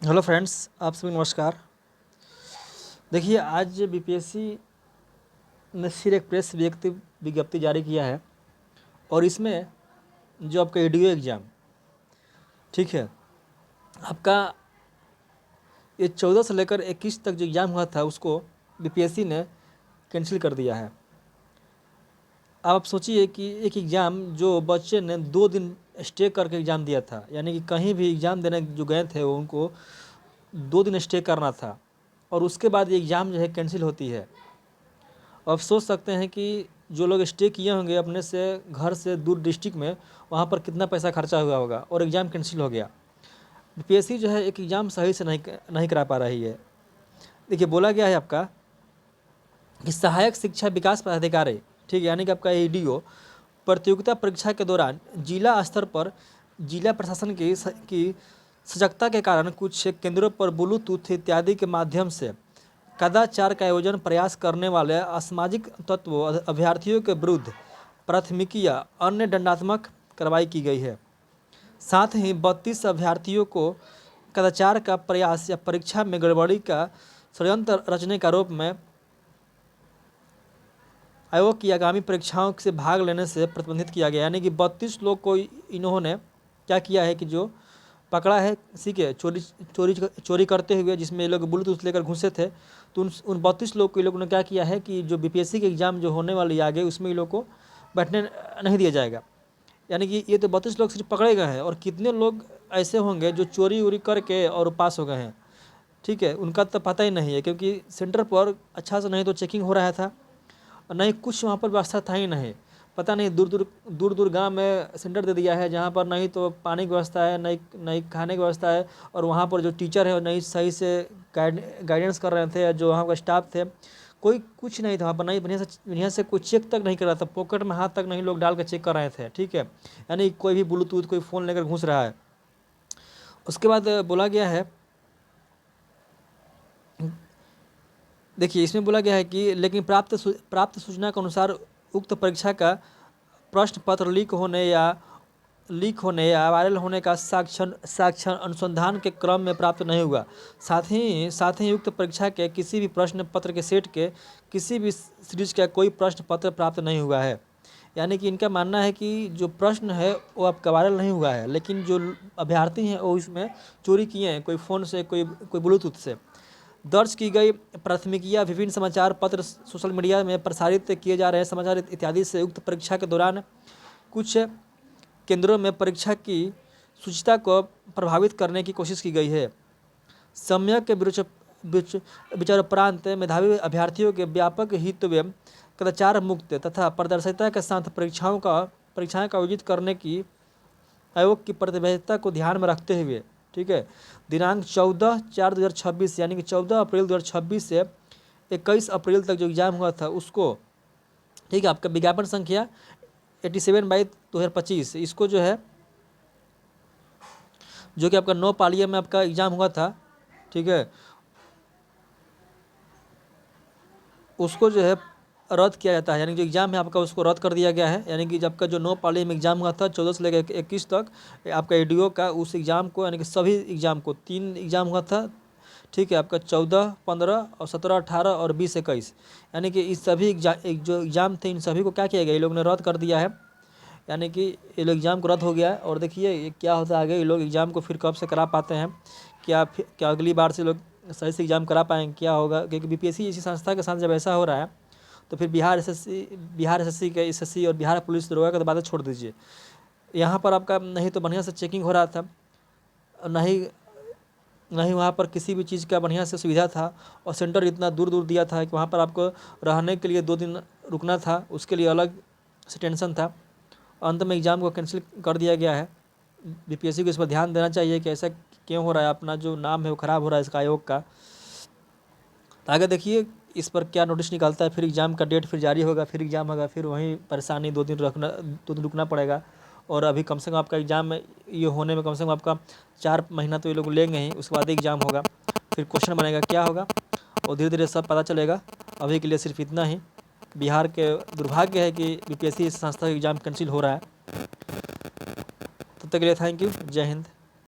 Hello friends, आप सभी नमस्कार। देखिए, आज बीपीएससी ने फिर एक प्रेस विज्ञप्ति जारी किया है और इसमें जो आपका ईडीओ एग्ज़ाम, ठीक है, आपका ये 14 से लेकर 21 तक जो एग्ज़ाम हुआ था उसको बीपीएससी ने कैंसिल कर दिया है। अब आप सोचिए कि एक एग्ज़ाम जो बच्चे ने 2 दिन स्टे करके एग्ज़ाम दिया था, यानी कि कहीं भी एग्ज़ाम देने जो गए थे उनको 2 दिन स्टे करना था और उसके बाद ये एग्ज़ाम जो है कैंसिल होती है। अब सोच सकते हैं कि जो लोग स्टे किए होंगे अपने से घर से दूर डिस्ट्रिक्ट में, वहाँ पर कितना पैसा खर्चा हुआ होगा और एग्ज़ाम कैंसिल हो गया। बीपीएससी जो है एक एग्ज़ाम सही से नहीं करा पा रही है। देखिए, बोला गया है आपका कि सहायक शिक्षा विकास पदाधिकारी, ठीक है, यानी कि आपका ईडीओ प्रतियोगिता परीक्षा के दौरान जिला स्तर पर जिला प्रशासन की सजगता के कारण कुछ केंद्रों पर ब्लूटूथ इत्यादि के माध्यम से कदाचार का आयोजन प्रयास करने वाले असामाजिक तत्वों अभ्यर्थियों के विरुद्ध प्राथमिकी या अन्य दंडात्मक कार्रवाई की गई है। साथ ही 32 अभ्यर्थियों को कदाचार का प्रयास या परीक्षा में गड़बड़ी का षड्यंत्र रचने के आरोप में आयोग की आगामी परीक्षाओं से भाग लेने से प्रतिबंधित किया गया। यानी कि 32 लोग को इन्होंने क्या किया है कि जो पकड़ा है किसी के चोरी करते हुए, जिसमें ये लोग ब्लूटूथ लेकर घुसे थे, तो उन 32 लोग को ये लोगों ने क्या किया है कि जो बीपीएससी के एग्ज़ाम जो होने वाली आगे उसमें ये लोग को बैठने नहीं दिया जाएगा। यानी कि ये तो 32 लोग सिर्फ पकड़े गए हैं और कितने लोग ऐसे होंगे जो चोरी उरी करके और पास हो गए हैं, ठीक है, उनका तो पता ही नहीं है, क्योंकि सेंटर पर अच्छा से नहीं तो चेकिंग हो रहा था और नहीं कुछ वहाँ पर व्यवस्था था ही नहीं। पता नहीं दूर दूर गांव में सेंटर दे दिया है जहाँ पर नहीं तो पानी की व्यवस्था है, नहीं खाने की व्यवस्था है, और वहाँ पर जो टीचर है नहीं सही से गाइडेंस कर रहे थे, जो वहाँ का स्टाफ थे कोई कुछ नहीं था वहाँ पर, नहीं बढ़िया से कोई चेक तक नहीं कर रहा था, पॉकेट में हाथ तक नहीं लोग डाल कर चेक कर रहे थे, ठीक है। यानी कोई भी ब्लूटूथ कोई फ़ोन लेकर घुस रहा है। उसके बाद बोला गया है, देखिए इसमें बोला गया है कि लेकिन प्राप्त सूचना के अनुसार उक्त परीक्षा का प्रश्न पत्र लीक होने या वायरल होने का साक्ष्य अनुसंधान के क्रम में प्राप्त नहीं हुआ। साथ ही उक्त परीक्षा के किसी भी प्रश्न पत्र के सेट के किसी भी सीरीज का कोई प्रश्न पत्र प्राप्त नहीं हुआ है। यानी कि इनका मानना है कि जो प्रश्न है वो आपका वायरल नहीं हुआ है, लेकिन जो अभ्यर्थी हैं वो इसमें चोरी किए हैं, कोई फ़ोन से कोई ब्लूटूथ से। दर्ज की गई प्राथमिकियां विभिन्न समाचार पत्र सोशल मीडिया में प्रसारित किए जा रहे समाचार इत्यादि से उक्त परीक्षा के दौरान कुछ केंद्रों में परीक्षा की शुचिता को प्रभावित करने की कोशिश की गई है। सम्यक के विचारोपरांत मेधावी अभ्यर्थियों के व्यापक हित व कदाचार मुक्त तथा पारदर्शिता के साथ परीक्षाएं का आयोजित करने की आयोग की प्रतिबद्धता को ध्यान में रखते हुए, ठीक है, दिनांक 14/4/2026 यानी कि 14 अप्रैल 2026 से 21 अप्रैल तक जो एग्ज़ाम हुआ था उसको, ठीक है, आपका विज्ञापन संख्या 87/2025, इसको जो है जो कि आपका 9 पालिया में आपका एग्ज़ाम हुआ था, ठीक है, उसको जो है रद्द किया जाता है। यानी जो एग्ज़ाम है आपका उसको रद्द कर दिया गया है। यानी कि जब का जो 9 पाली में एग्ज़ाम हुआ था 14 से लेकर 21 तक आपका ईडीओ का, उस एग्ज़ाम को यानी कि सभी एग्ज़ाम को 3 एग्ज़ाम हुआ था, ठीक है, आपका 14, 15 और 17, 18 और 20, 21, यानी कि इस सभी जो एग्ज़ाम थे इन सभी को क्या किया गया, ये लोग ने रद्द कर दिया है। यानी कि ये लोग एग्ज़ाम को रद्द हो गया है। और देखिए ये क्या होता है आगे, ये लोग एग्ज़ाम को फिर कब से करा पाते हैं, क्या अगली बार से लोग सही से एग्ज़ाम करा पाएंगे, क्या होगा, क्योंकि बीपीएससी जैसी संस्था के साथ जब ऐसा हो रहा है तो फिर बिहार एसएससी के एसएससी और बिहार पुलिस दरोगा का तो बातें छोड़ दीजिए। यहाँ पर आपका नहीं तो बढ़िया से चेकिंग हो रहा था, नहीं वहाँ पर किसी भी चीज़ का बढ़िया से सुविधा था, और सेंटर इतना दूर दूर दिया था कि वहाँ पर आपको रहने के लिए 2 दिन रुकना था, उसके लिए अलग से टेंशन था। अंत में एग्ज़ाम को कैंसिल कर दिया गया है। बीपीएससी को इस पर ध्यान देना चाहिए कि ऐसा क्यों हो रहा है, अपना जो नाम है वो ख़राब हो रहा है इसका आयोग का। तो आगे देखिए इस पर क्या नोटिस निकलता है, फिर एग्ज़ाम का डेट फिर जारी होगा, फिर एग्ज़ाम होगा, फिर वहीं परेशानी 2 दिन रुकना पड़ेगा। और अभी कम से कम आपका एग्ज़ाम ये होने में कम से कम आपका 4 महीना तो ये लोग लेंगे ही, उसके बाद एग्ज़ाम होगा, फिर क्वेश्चन बनेगा क्या होगा, और धीरे धीरे सब पता चलेगा। अभी के लिए सिर्फ इतना ही। बिहार के दुर्भाग्य है कि बीपीएससी संस्था का एग्ज़ाम कैंसिल हो रहा है। तब तक के लिए थैंक यू, जय हिंद।